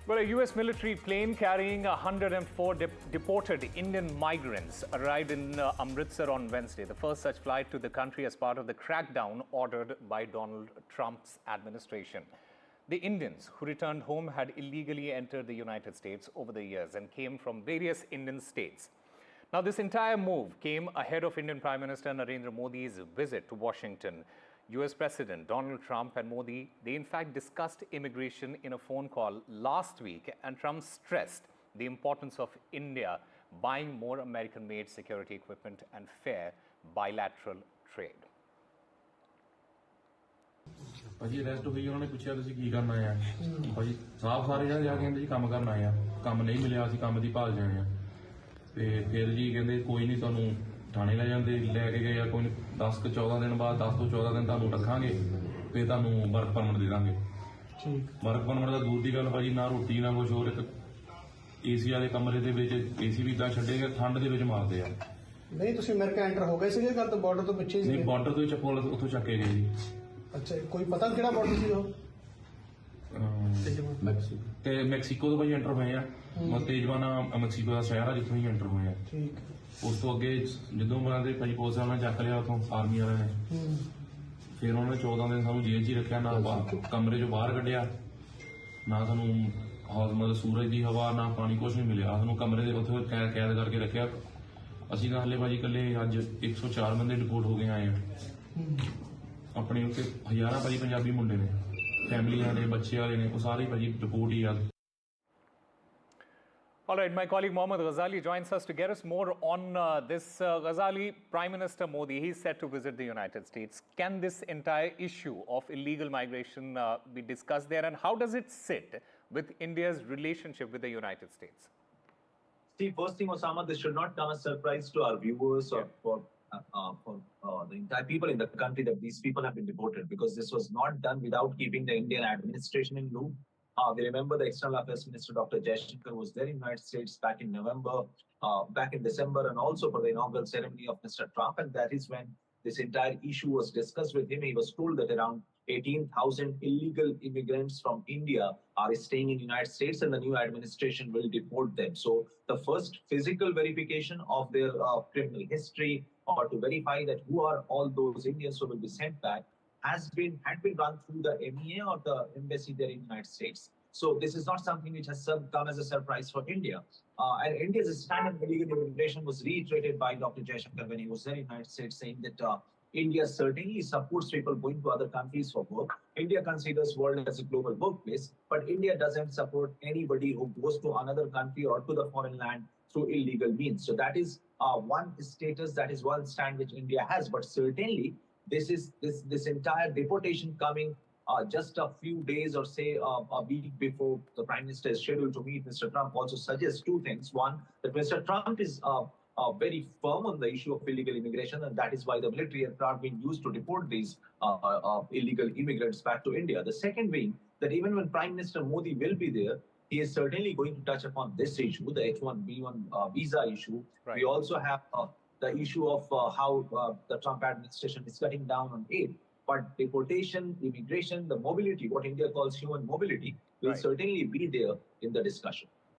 Well, a US military plane carrying 104 deported Indian migrants arrived in Amritsar on Wednesday, the first such flight to the country as part of the crackdown ordered by Donald Trump's administration. The Indians who returned home had illegally entered the United States over the years and came from various Indian states. Now, this entire move came ahead of Indian Prime Minister Narendra Modi's visit to Washington. US President Donald Trump and Modi, they in fact discussed immigration in a phone call last week, and Trump stressed the importance of India buying more American-made security equipment and fair bilateral trade. ਭਾਜੀ arrest ਹੋਈ ਉਹਨਾਂ ਨੇ ਪੁੱਛਿਆ ਤੁਸੀਂ ਕੀ ਕਰਨ ਆਏ ਆ ਭਾਜੀ ਸਾਫ ਸਾਰੇ ਜਾ ਕੇ ਕਹਿੰਦੇ ਜੀ ਕੰਮ ਕਰਨ ਆਏ ਆ ਕੰਮ ਨਹੀਂ ਮਿਲਿਆ ਅਸੀਂ ਕੰਮ ਦੀ ਭਾਲ ਜਾਣੇ ਆ ਤੇ ਫਿਰ ਜੀ ਕਹਿੰਦੇ ਕੋਈ ਨਹੀਂ ਤੁਹਾਨੂੰ ਥਾਣੇ ਲੈ ਜਾਂਦੇ ਲੈ ਕੇ ਗਏ ਆ ਕੋਈ 10 ਤੋਂ 14 ਦਿਨ ਬਾਅਦ 10 ਤੋਂ 14 ਦਿਨ ਤੁਹਾਨੂੰ ਰੱਖਾਂਗੇ ਤੇ ਤੁਹਾਨੂੰ ਵਰਕ ਪਰਮਿਟ ਦੇ ਦਾਂਗੇ ਠੀਕ ਵਰਕ ਪਰਮਿਟ ਦਾ ਦੂਰ ਦੀ ਗੱਲ ਭਾਜੀ ਨਾ ਰੋਟੀ ਨਾ ਕੁਛ ਹੋਰ ਇੱਕ ਏਸੀ ਵਾਲੇ ਕਮਰੇ ਦੇ ਵਿੱਚ ਏਸੀ ਵੀ ਇਦਾਂ ਛੱਡੇਗੇ ਠੰਡ ਦੇ ਵਿੱਚ ਮਾਰਦੇ ਆ ਨਹੀਂ ਤੁਸੀਂ ਅਮਰੀਕਾ ਐਂਟਰ ਹੋ ਗਏ ਸੀਗੇ ਕੱਲ ਤੋਂ ਬਾਰਡਰ ਤੋਂ ਪਿੱਛੇ ਸੀ ਨਹੀਂ ਬਾਰਡਰ ਤੋਂ ਚੱਪਲ ਉੱਥੋਂ ਚੱਕੇ ਗਏ ਜੀ ਅੱਛਾ ਕੋਈ ਪਤਾ ਕਿਹੜਾ ਬਾਰਡਰ ਸੀ ਉਹ ਤੇ ਮੈਕਸੀਕੋ ਤੋਂ ਭਾਈ ਐਂਟਰ ਹੋਏ ਆ ਤੇਜਵਾਨਾ ਮੈਕਸੀਕੋ ਦਾ ਸ਼ਹਿਰ ਆ ਜਿੱਥੋਂ ਹੀ ਐਂਟਰ ਹੋਏ ਆ ਠੀਕ ਉਸ ਤੋਂ ਅੱਗੇ ਜਦੋਂ ਉਹਨਾਂ ਦੇ ਭਾਈ ਪੁਲਿਸ ਵਾਲਿਆਂ ਨੇ ਚੱਕ ਲਿਆ ਉੱਥੋਂ ਆਰਮੀ ਵਾਲਿਆਂ ਨੇ ਫਿਰ ਉਹਨਾਂ ਨੇ 14 ਦਿਨ ਸਾਨੂੰ ਜੇਲ੍ਹ 'ਚ ਹੀ ਰੱਖਿਆ ਨਾ ਕਮਰੇ 'ਚੋਂ ਬਾਹਰ ਕੱਢਿਆ ਨਾ ਸਾਨੂੰ ਮਤਲਬ ਸੂਰਜ ਦੀ ਹਵਾ ਨਾ ਪਾਣੀ ਕੁਛ ਨਹੀਂ ਮਿਲਿਆ ਸਾਨੂੰ ਕਮਰੇ ਦੇ ਉੱਥੇ ਕੈਦ ਕਰਕੇ ਰੱਖਿਆ ਅਸੀਂ ਤਾਂ ਹਲੇ ਭਾਜੀ ਇਕੱਲੇ ਅੱਜ 104 ਬੰਦੇ ਡਿਪੋਰਟ ਹੋ ਕੇ ਆਏ ਆ ਆਪਣੇ ਉੱਤੇ ਹਜ਼ਾਰਾਂ ਭਾਜੀ ਪੰਜਾਬੀ ਮੁੰਡੇ ਨੇ ਫੈਮਲੀਆਂ ਦੇ ਬੱਚੇ ਵਾਲੇ ਨੇ ਉਹ ਸਾਰੇ ਭਾਜੀ ਡਿਪੋਰਟ ਹੀ ਆ All right, my colleague Mohammed Ghazali joins us to get us more on this. Ghazali, Prime Minister Modi, he's set to visit the United States. Can this entire issue of illegal migration be discussed there, and how does it sit with India's relationship with the United States? See, first thing, Osama, this should not come as a surprise to our viewers or for the entire people in the country that these people have been deported, because this was not done without keeping the Indian administration in loop. We remember the External Affairs Minister, Dr. Jaishankar, was there in the United States back in November, back in December, and also for the inaugural ceremony of Mr. Trump. And that is when this entire issue was discussed with him. He was told that around 18,000 illegal immigrants from India are staying in the United States, and the new administration will deport them. So the first physical verification of their criminal history, or to verify that who are all those Indians who will be sent back, had been run through the MEA or the embassy there in the United States. So this is not something which has come as a surprise for India. And India's stand on illegal immigration was reiterated by Dr. Jaishankar when he was there in the United States, saying that India certainly supports people going to other countries for work. India considers world as a global workplace, but India doesn't support anybody who goes to another country or to the foreign land through illegal means. So that is one status, that is one stand which India has. But certainly, this entire deportation coming just a few days or say a week before the Prime Minister is scheduled to meet Mr. Trump also suggests two things. One, that Mr. Trump is very firm on the issue of illegal immigration, and that is why the military aircraft being used to deport these illegal immigrants back to India. The second being that even when Prime Minister Modi will be there, he is certainly going to touch upon this issue, the H-1B1 visa issue. Right. We also have the issue of how the Trump administration is cutting down on aid. But deportation, immigration, the mobility, what India calls human mobility, will certainly be there in the discussion.